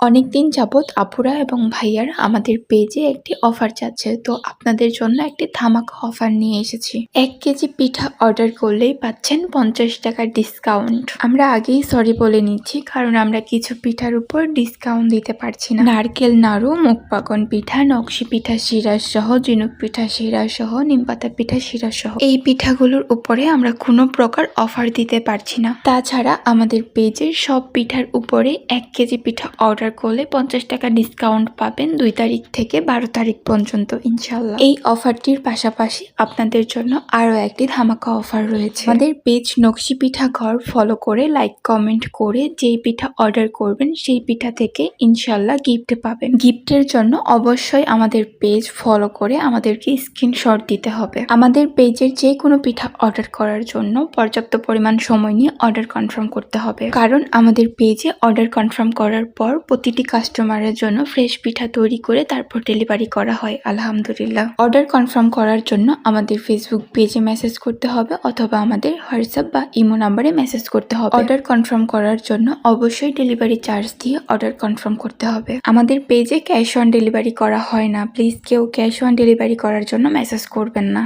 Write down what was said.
অনেকদিন যাবৎ আপুরা এবং ভাইয়ারা আমাদের পেজে একটি অফার চাচ্ছে, তো আপনাদের জন্য একটি ধামাকা অফার নিয়ে এসেছি। 1 কেজি পিঠা অর্ডার করলেই পাচ্ছেন 50 টাকার ডিসকাউন্ট। আমরা আগেই সরি বলে নিচ্ছি, কারণ আমরা কিছু পিঠার উপর ডিসকাউন্ট দিতে পারছি না। নারকেল নাড়ু, মুগ পাকন পিঠা, নকশি পিঠা শিরা সহ, ঝিনুক পিঠা শিরা সহ, নিমপাতা পিঠা শিরা সহ এই পিঠাগুলোর উপরে আমরা কোনো প্রকার অফার দিতে পারছি না। তাছাড়া আমাদের পেজের সব পিঠার উপরে 1 কেজি পিঠা অর্ডার করলে 50 টাকা ডিসকাউন্ট পাবেন 2 তারিখ থেকে 12 তারিখ পর্যন্ত ইনশাল্লাহ। এই অফারটির পাশাপাশি আপনাদের জন্য আরো একটি ধামাকা অফার রয়েছে। আমাদের পেজ নকশি পিঠা ঘর ফলো করে লাইক কমেন্ট করে যেই পিঠা অর্ডার করবেন সেই পিঠা থেকে ইনশাল্লাহ গিফট পাবেন। গিফটের জন্য অবশ্যই আমাদের পেজ ফলো করে আমাদেরকে স্ক্রিনশট দিতে হবে। আমাদের পেজের যে কোনো পিঠা অর্ডার করার জন্য পর্যাপ্ত পরিমাণ সময় নিয়ে অর্ডার কনফার্ম করতে হবে, কারণ আমাদের পেজে অর্ডার কনফার্ম করার পর প্রতিটি কাস্টমারের জন্য ফ্রেশ পিঠা তৈরি করে তারপর ডেলিভারি করা হয় আলহামদুলিল্লাহ। অর্ডার কনফার্ম করার জন্য আমাদের ফেসবুক পেজে মেসেজ করতে হবে অথবা আমাদের হোয়াটসঅ্যাপ বা ইমো নাম্বারে মেসেজ করতে হবে। অর্ডার কনফার্ম করার জন্য অবশ্যই ডেলিভারি চার্জ দিয়ে অর্ডার কনফার্ম করতে হবে। আমাদের পেজে ক্যাশ অন ডেলিভারি করা হয় না, প্লিজ কেউ ক্যাশ অন ডেলিভারি করার জন্য মেসেজ করবেন না।